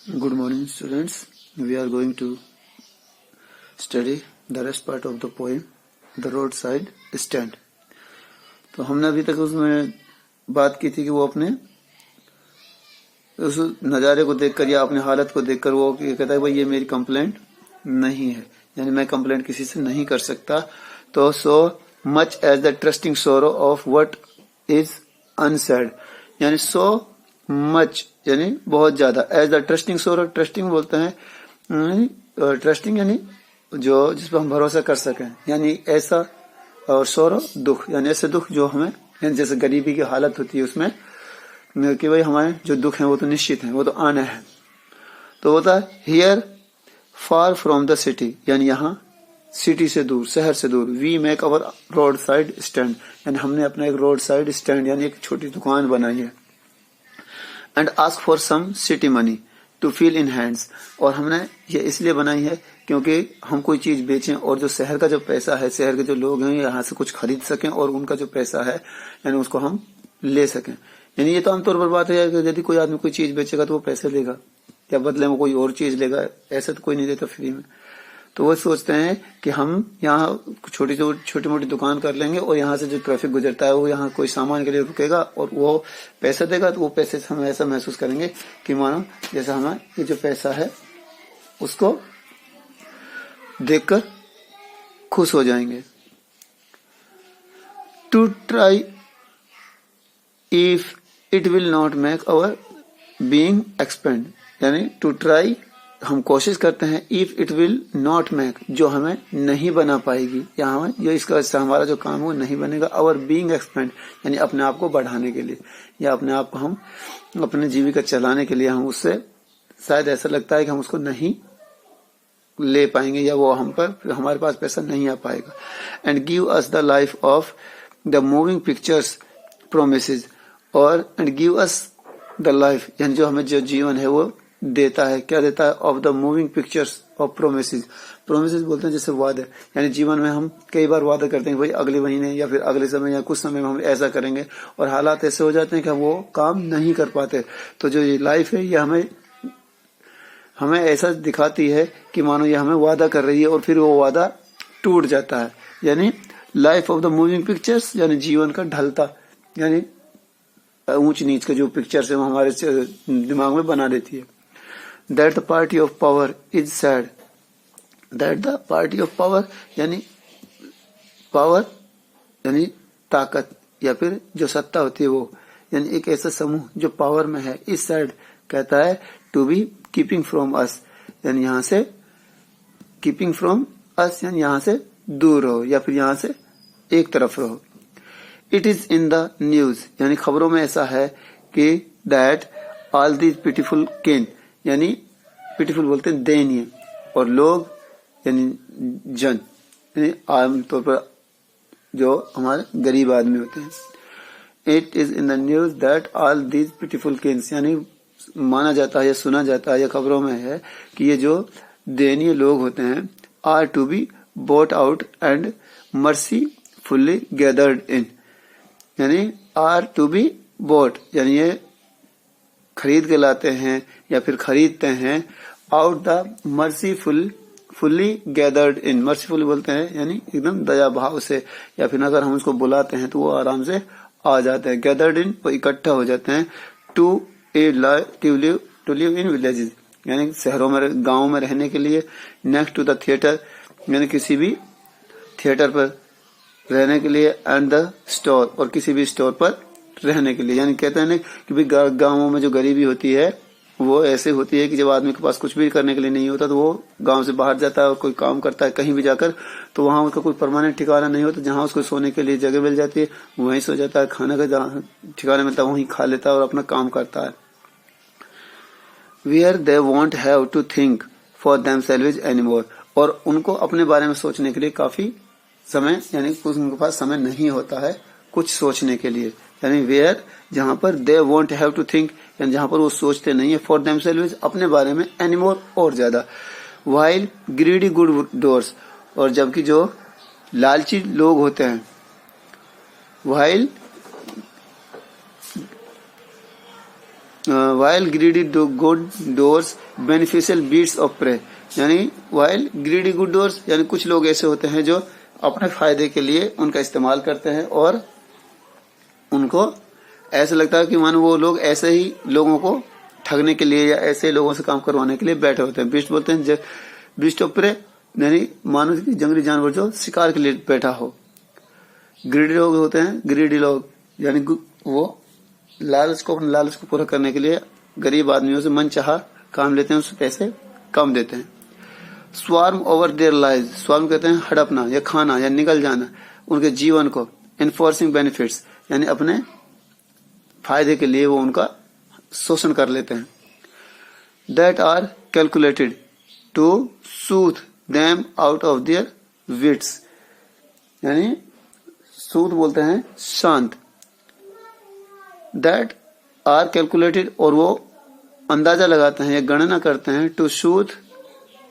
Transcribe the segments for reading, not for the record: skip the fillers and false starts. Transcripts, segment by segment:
Good morning, students. We are going to study the rest part of the poem, The Roadside Stand. तो हमने अभी तक उसमें बात की थी कि वो अपने उस नज़ारे को देखकर या अपनी हालत को देखकर वो कहता है भाई ये मेरी कंप्लेंट नहीं है, यानी मैं कंप्लेंट किसी से नहीं कर सकता. तो so much as the trusting sorrow of what is unsaid, यानी सो मच यानी बहुत ज्यादा, as the trusting sorrow, trusting बोलते हैं ट्रस्टिंग यानी जो जिस पर हम भरोसा कर सकें, यानी ऐसा, और सोरो दुख यानी ऐसे दुख जो हमें, यानी जैसे गरीबी की हालत होती है उसमें कि भाई हमारे जो दुख हैं वो तो निश्चित हैं, वो तो आने हैं. तो होता है here far from the city, यानी यहाँ सिटी से दूर, शहर से दूर. We make our road side stand, यानी हमने अपना एक रोड साइड स्टैंड यानी एक छोटी दुकान बनाई है. And ask for some city money to feel in hands, और हमने ये इसलिए बनाई है क्योंकि हम कोई चीज बेचें और जो शहर का जो पैसा है, शहर के जो लोग हैं यहाँ से कुछ खरीद सकें और उनका जो पैसा है यानी उसको हम ले सकें. यानी ये तो आमतौर पर बात है कि यदि कोई आदमी कोई चीज बेचेगा तो वो पैसे लेगा या बदले में कोई और चीज लेगा, ऐसे तो कोई नहीं देता फ्री में. तो वो सोचते हैं कि हम यहाँ छोटी मोटी दुकान कर लेंगे और यहाँ से जो ट्रैफिक गुजरता है वो यहाँ कोई सामान के लिए रुकेगा और वो पैसा देगा, तो वो पैसे से हम ऐसा महसूस करेंगे कि मानो जैसा हमें ये जो पैसा है उसको देखकर खुश हो जाएंगे. To try if it will not make our being expand, यानी टू ट्राई हम कोशिश करते हैं, if it will not make जो हमें नहीं बना पाएगी, या हमें जो इसका हमारा जो काम है वो नहीं बनेगा, अवर बीइंग एक्सपेंड यानी अपने आप को बढ़ाने के लिए या अपने आप को हम अपने जीविका चलाने के लिए हम उससे शायद ऐसा लगता है कि हम उसको नहीं ले पाएंगे या वो हम पर हमारे पास पैसा नहीं आ पाएगा. And give us the life of the moving pictures promises, और and give us the life यानी जो हमें जो जीवन है वो देता है. क्या देता है? Of the moving pictures of promises. Promises बोलते हैं जैसे वादे, यानी जीवन में हम कई बार वादा करते हैं भाई अगले महीने या फिर अगले समय या कुछ समय में हम ऐसा करेंगे और हालात ऐसे हो जाते हैं कि वो काम नहीं कर पाते. तो जो ये लाइफ है ये हमें ऐसा दिखाती है कि मानो ये हमें वादा कर रही है और फिर वो वादा टूट जाता है. यानी life of the moving pictures यानी जीवन का ढलता, यानी ऊंच नीच का जो पिक्चर्स है वो हमारे दिमाग में बना देती है. That the party of power is sad. That the party of power यानी पावर यानी ताकत या फिर जो सत्ता होती है वो, यानी एक ऐसा समूह जो पावर में है, इस सैड कहता है to be keeping from us, यानी यहाँ से कीपिंग फ्रॉम अस यानी यहाँ से दूर रहो या फिर यहाँ से एक तरफ रहो. It is in the news यानी खबरों में ऐसा है कि दैट ऑल दीज पिटीफुल केन, यानी पिटीफुल बोलते हैं दयनीय, और लोग यानी जन यानी आमतौर पर जो हमारे गरीब आदमी होते हैं. It is in the news that all these pitiful kin, यानी माना जाता है या सुना जाता है या खबरों में है कि ये जो दयनीय लोग होते हैं are to be bought out and mercifully gathered in, यानी आर टू बी बॉट यानी ये खरीद के लाते हैं या फिर खरीदते हैं, out the mercifully gathered in, merciful बोलते हैं यानी एकदम दया भाव से, या फिर अगर हम उसको बुलाते हैं तो वो आराम से आ जाते हैं. गैदर्ड इन वो इकट्ठा हो जाते हैं. टू लिव इन विलेजेस यानी शहरों में गांवों में रहने के लिए. नेक्स्ट टू द थिएटर यानी किसी भी थिएटर पर रहने के लिए. एंड द स्टोर और किसी भी स्टोर पर रहने के लिए, यानी कहते हैं ना कि भाई गांवों में जो गरीबी होती है वो ऐसे होती है कि जब आदमी के पास कुछ भी करने के लिए नहीं होता तो वो गांव से बाहर जाता है और कोई काम करता है कहीं भी जाकर, तो वहां उसका कोई परमानेंट ठिकाना नहीं होता. जहां उसको सोने के लिए जगह मिल जाती है वहीं सो जाता है, खाने का ठिकाना मिलता है वहीं खा लेता है और अपना काम करता है. Where they won't have to think for themselves anymore, और उनको अपने बारे में सोचने के लिए काफी समय यानी कुछ उनके पास समय नहीं होता है कुछ सोचने के लिए. यानी वेयर जहां पर they won't have to think यानी जहां पर वो सोचते नहीं है, फॉर देमसेल्व्स अपने बारे में, एनीमोर और ज्यादा. वाइल ग्रीडी गुड डोर्स, और जबकि जो लालची लोग होते हैं, while while greedy good doers beneficial beats of prey, यानी वाइल ग्रीडी गुड डोर्स यानी कुछ लोग ऐसे होते हैं जो अपने फायदे के लिए उनका इस्तेमाल करते हैं और उनको ऐसा लगता है कि मानो वो लोग ऐसे ही लोगों को ठगने के लिए या ऐसे लोगों से काम करवाने के लिए बैठे होते हैं। बीस्ट बोलते हैं बीस्ट ऑफ प्रे यानी मानो कि जंगली जानवर जो शिकार के लिए बैठा हो। ग्रीडी लोग होते हैं, ग्रीडी लोग यानी वो लालच को पूरा करने के लिए गरीब आदमियों से मनचाहा काम लेते हैं, उससे पैसे कम देते हैं। Swarm over their lives, swarm कहते हैं हड़पना या खाना या निकल जाना उनके जीवन को। इन्फोर्सिंग बेनिफिट्स यानी अपने फायदे के लिए वो उनका शोषण कर लेते हैं। That are calculated to soothe them out of their wits, यानी सूथ बोलते हैं शांत। दैट आर कैलकुलेटेड और वो अंदाजा लगाते हैं या गणना करते हैं टू सूथ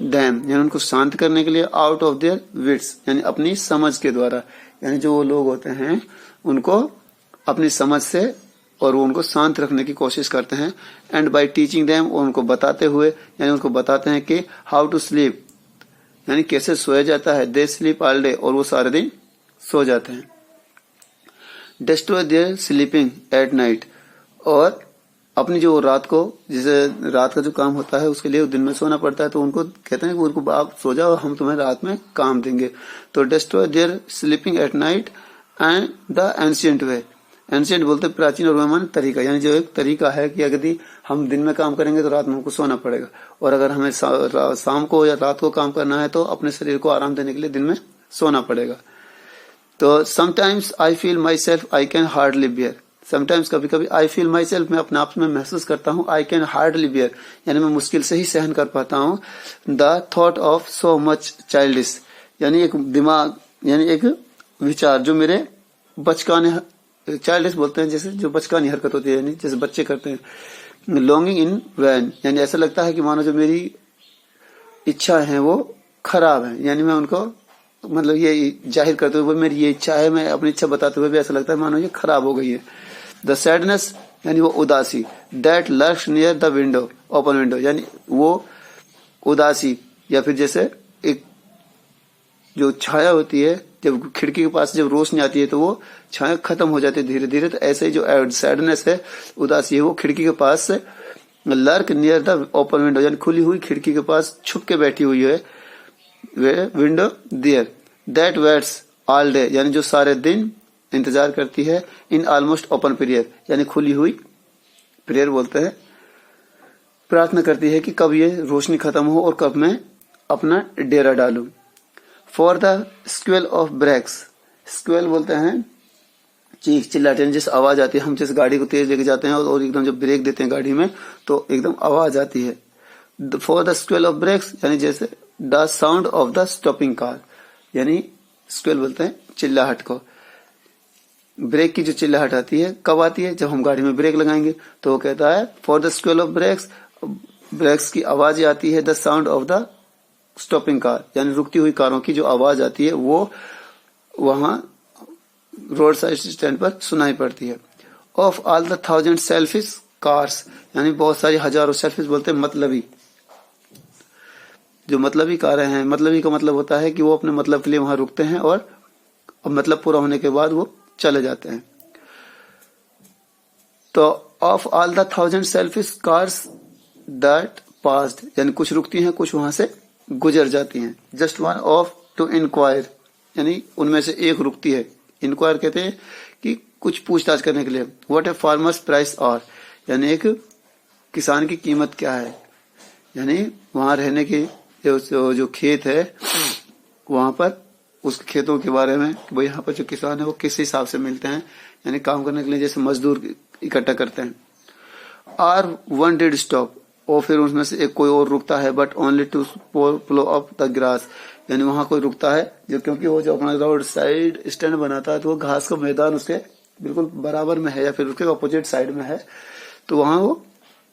देम यानी उनको शांत करने के लिए, आउट ऑफ देयर विट्स यानी अपनी समझ के द्वारा, यानी जो वो लोग होते हैं उनको अपनी समझ से और वो उनको शांत रखने की कोशिश करते हैं। एंड बाय टीचिंग देम और उनको बताते हुए यानी उनको बताते हैं कि हाउ टू स्लीप यानी कैसे सोया जाता है। दे स्लीप ऑल डे और वो सारे दिन सो जाते हैं। Destroy there sleeping at night और अपनी जो रात को जैसे रात का जो काम होता है उसके लिए दिन में सोना पड़ता है, तो उनको कहते हैं कि उनको आप सो जाओ हम तुम्हें रात में काम देंगे। तो destroy there sleeping at night and the ancient way, ancient बोलते हैं प्राचीन और वैमान तरीका, यानी जो एक तरीका है कि अगर हम दिन में काम करेंगे तो रात में हमको सोना पड़ेगा और अगर हमें शाम को या रात को काम करना है तो अपने शरीर को आराम देने के लिए दिन में सोना पड़ेगा। तो sometimes I feel myself I can hardly bear, sometimes कभी कभी आई फील माई सेल्फ मैं अपने आप में महसूस करता हूँ, आई कैन हार्डली बियर यानी मैं मुश्किल से ही सहन कर पाता हूँ। The thought of so much childish यानी एक दिमाग यानी एक विचार जो मेरे बचकाने, चाइल्डिश बोलते हैं जैसे जो बचकानी हरकत होती है यानी जैसे बच्चे करते हैं। लॉन्गिंग इन वैन यानी ऐसा लगता है कि मानो जो मेरी इच्छा है वो खराब है, यानी मैं उनको मतलब ये जाहिर करते हुए मेरी ये इच्छा है, मैं अपनी इच्छा बताते हुए भी ऐसा लगता है मानो ये खराब हो गई है। द सैडनेस यानी वो उदासी। That lurks near the window open window यानी वो उदासी या फिर जैसे एक जो छाया होती है जब खिड़की के पास जब रोशनी आती है तो वो छाया खत्म हो जाती है धीरे धीरे, तो ऐसे ही जो सैडनेस है उदासी है वो खिड़की के पास से lurk near the open window यानी खुली हुई खिड़की के पास छुप के बैठी हुई है window there. That waits all day यानी जो सारे दिन इंतजार करती है। इन ऑलमोस्ट ओपन प्रेयर यानी खुली हुई प्रेयर बोलते हैं, प्रार्थना करती है कि कब ये रोशनी खत्म हो और कब मैं अपना डेरा डालूं। For the squeal of brakes, squeal बोलते हैं चीख चिल्लाते हैं जैसे आवाज आती है, हम जैसे गाड़ी को तेज लेके जाते हैं और एकदम जब ब्रेक देते हैं गाड़ी में तो एकदम आवाज आती है। For the squeal of brakes यानी जैसे the sound of the stopping car यानी स्क्वेल बोलते हैं चिल्लाहट को। ब्रेक की जो चिल्लाहट आती है कब आती है, जब हम गाड़ी में ब्रेक लगाएंगे, तो वो कहता है for the squeal of brakes, brakes की आवाज आती है। The sound of the stopping car यानी रुकती हुई कारों की जो आवाज आती है वो वहां रोड साइड स्टैंड पर सुनाई पड़ती है। Of all the 1000 selfish cars यानी बहुत सारी हजारों सेल्फिश बोलते हैं मतलबी, जो मतलबी कारें हैं। मतलबी का मतलब होता है कि वो अपने मतलब के लिए वहां रुकते हैं और मतलब पूरा होने के बाद वो चले जाते हैं। तो of all the 1000 selfish cars that passed यानी कुछ रुकती हैं कुछ वहां से गुजर जाती हैं। Just one of to inquire यानी उनमें से एक रुकती है। इंक्वायर कहते हैं कि कुछ पूछताछ करने के लिए। What a farmer's prices are यानी एक किसान की कीमत क्या है, यानी वहां रहने की जो खेत है वहां पर उस खेतों के बारे में कि भाई यहाँ पर जो किसान है वो किस हिसाब से मिलते हैं, यानी काम करने के लिए जैसे मजदूर इकट्ठा करते हैं। आर वन डिड स्टॉप और फिर उसमें से एक कोई और रुकता है but only to flow up the grass यानी वहां कोई रुकता है जो क्योंकि वो जो अपना रोड साइड स्टैंड बनाता है तो वो घास का मैदान उसके बिल्कुल बराबर में है या फिर उसके अपोजिट साइड में है, तो वहां वो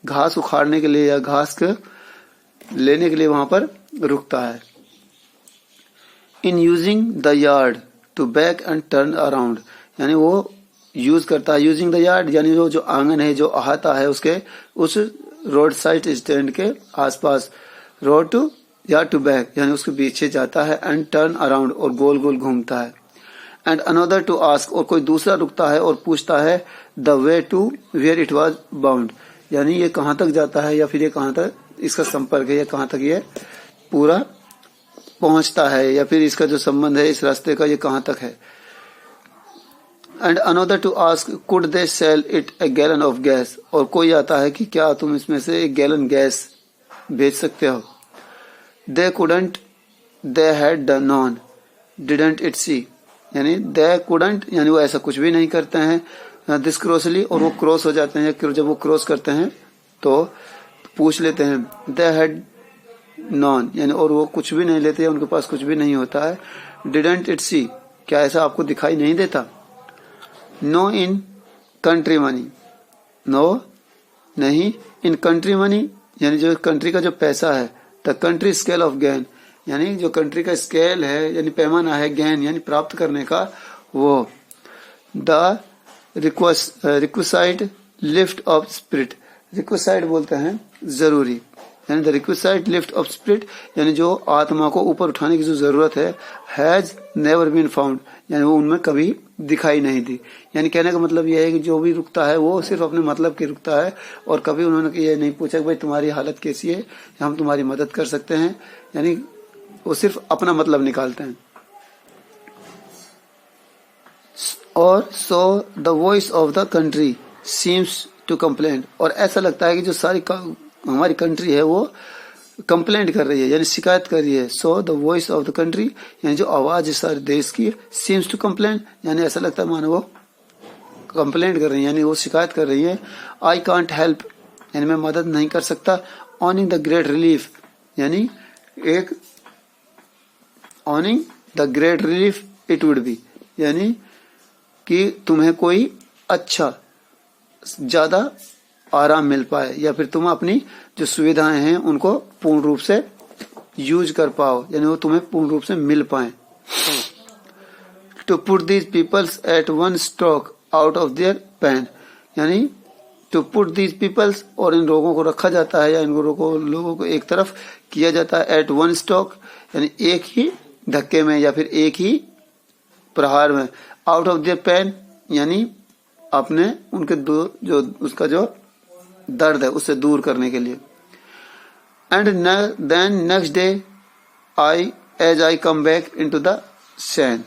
घास उखाड़ने के लिए या घास के लेने के लिए वहां पर रुकता है। In using the yard to back and turn around यानी वो यूज करता है, यूजिंग द यार्ड यानी जो आंगन है, जो अहाता है उसके, उस रोड साइड स्टैंड के आसपास, रोड टू या टू बैक यानी उसके पीछे जाता है, एंड टर्न अराउंड और गोल गोल घूमता है, एंड अनदर टू आस्क और कोई दूसरा रुकता है और पूछता है the way to where it was bound यानी ये कहाँ तक जाता है या फिर ये कहाँ तक इसका संपर्क है या कहाँ तक ये पूरा पहुंचता है या फिर इसका जो संबंध है इस रास्ते का ये कहाँ तक है। And another to ask could they sell it a gallon of gas और कोई आता है कि क्या तुम इसमें से 1 गैलन गैस बेच सकते हो। They couldn't they had done none didn't it see यानी दे कुडंट यानी वो ऐसा कुछ भी नहीं करते हैं दिस क्रॉसली और वो क्रॉस हो जाते हैं, जब वो क्रॉस करते हैं तो पूछ लेते हैं दे हैड नॉन यानी और वो कुछ भी नहीं लेते, उनके पास कुछ भी नहीं होता है। डिडंट इट सी क्या ऐसा आपको दिखाई नहीं देता। No in country money no नहीं, इन कंट्री मनी यानी जो कंट्री का जो पैसा है, the country scale of gain यानी जो कंट्री का स्केल है यानी पैमाना है, गेन यानी प्राप्त करने का, वो the requisite lift off spirit requisite बोलते हैं जरूरी यानी the requisite lift off spirit यानी जो आत्मा को ऊपर उठाने की जो जरूरत है, हैज नेवर बीन फाउंड यानी वो उनमें कभी दिखाई नहीं दी। यानी कहने का मतलब यह है कि जो भी रुकता है वो सिर्फ अपने मतलब की रुकता है और कभी उन्होंने ये नहीं पूछा कि भाई तुम्हारी हालत कैसी है, हम तुम्हारी मदद कर सकते हैं, यानी वो सिर्फ अपना मतलब निकालते हैं। और so the voice of the country seems to complain और ऐसा लगता है कि जो सारी हमारी कंट्री है वो कंप्लेंट कर रही है यानी शिकायत कर रही है। सो the voice of the country यानी जो आवाज है सारे देश की, सीम्स टू कंप्लेन यानी ऐसा लगता है मानो वो कंप्लेंट कर रही है यानी वो शिकायत कर रही है। आई कांट हेल्प यानी मैं मदद नहीं कर सकता। ऑनिंग द ग्रेट रिलीफ यानी एक ऑनिंग the great relief it would be यानी कि तुम्हें कोई अच्छा ज्यादा आराम मिल पाए या फिर तुम अपनी जो सुविधाएं हैं उनको पूर्ण रूप से यूज कर पाओ यानी वो तुम्हें पूर्ण रूप से मिल पाए। To put these peoples at one stroke out of their pain यानी टू पुट दीज पीपल्स और इन लोगों को रखा जाता है या इन लोगों को एक तरफ किया जाता है एट वन स्ट्रोक यानी एक ही धक्के में या फिर एक ही प्रहार में। आउट ऑफ देयर पेन यानी अपने उनके जो उसका जो दर्द है उससे दूर करने के लिए। And then next day as I come back into the sane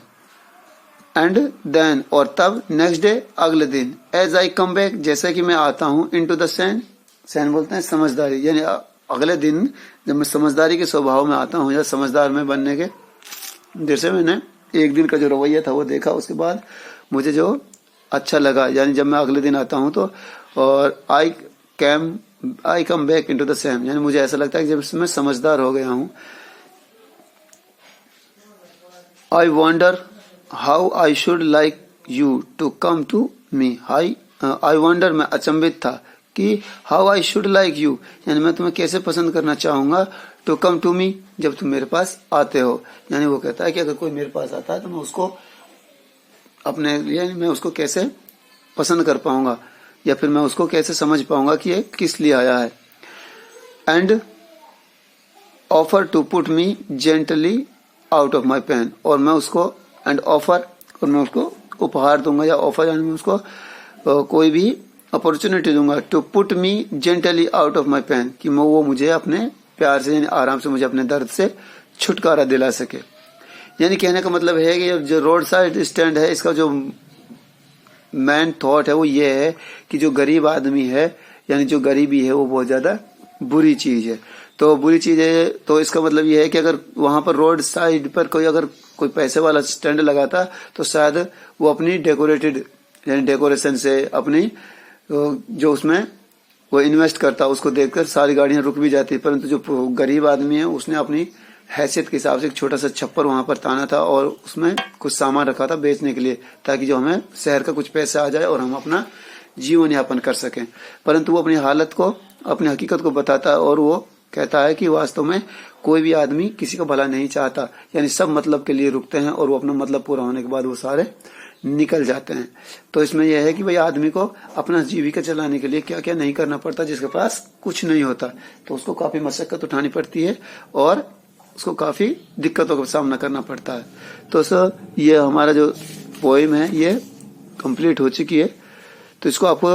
and then और तब नेक्स्ट डे अगले दिन एज आई कम बैक जैसे कि मैं आता हूं इनटू द सैन, सैन बोलते हैं समझदारी यानी अगले दिन जब मैं समझदारी के स्वभाव में आता हूं या समझदार में बनने के, जैसे मैंने एक दिन का जो रवैया था वो देखा उसके बाद मुझे जो अच्छा लगा यानी जब मैं अगले दिन आता हूं तो और I come back into the same यानी मुझे ऐसा लगता है कि जब मैं समझदार हो गया हूं। I wonder how I should like you to come to me. I wonder मैं अचंभित था कि how I should like you यानी मैं तुम्हें कैसे पसंद करना चाहूंगा, टू कम टू मी जब तुम मेरे पास आते हो। यानी वो कहता है कि अगर कोई मेरे पास आता है तो मैं उसको अपने लिए मैं उसको कैसे पसंद कर पाऊंगा या फिर मैं उसको कैसे समझ पाऊंगा कि ये किस लिए आया है। And offer to put me gently out of my pain और मैं उसको एंड ऑफर और मैं उसको उपहार दूंगा या ऑफर यानी मैं उसको कोई भी अपॉर्चुनिटी दूंगा to put me gently out of my pain कि वो मुझे अपने प्यार से यानी आराम से मुझे अपने दर्द से छुटकारा दिला सके। यानी कहने का मतलब है कि जो रोड साइड स्टैंड है इसका जो मैन थॉट है वो ये है कि जो गरीब आदमी है यानी जो गरीबी है वो बहुत ज्यादा बुरी चीज है। तो बुरी चीज है तो इसका मतलब ये है कि अगर वहां पर रोड साइड पर अगर कोई पैसे वाला स्टैंड लगाता तो शायद वो अपनी डेकोरेटेड यानी डेकोरेशन से अपनी जो उसमें वो इन्वेस्ट करता उसको देखकर सारी गाड़ियां रुक भी जाती, परंतु जो गरीब आदमी है उसने अपनी हैसियत के हिसाब से एक छोटा सा छप्पर वहां पर ताना था और उसमें कुछ सामान रखा था बेचने के लिए ताकि जो हमें शहर का कुछ पैसा आ जाए और हम अपना जीवन यापन कर सकें। परंतु वो अपनी हालत को अपनी हकीकत को बताता है और वो कहता है कि वास्तव में कोई भी आदमी किसी का भला नहीं चाहता यानी सब मतलब के लिए रुकते हैं और वो अपना मतलब पूरा होने के बाद वो सारे निकल जाते हैं। तो इसमें यह है कि भाई आदमी को अपना जीविका चलाने के लिए क्या क्या नहीं करना पड़ता, जिसके पास कुछ नहीं होता, तो उसको काफी मशक्कत उठानी पड़ती है और उसको काफी दिक्कतों का सामना करना पड़ता है। तो सर ये हमारा जो पोएम है ये कंप्लीट हो चुकी है। तो इसको आपको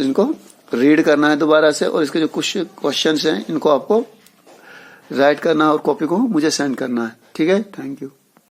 इनको रीड करना है दोबारा से, और इसके जो कुछ क्वेश्चंस हैं इनको आपको राइट करना है और कॉपी को मुझे सेंड करना है। ठीक है, थैंक यू।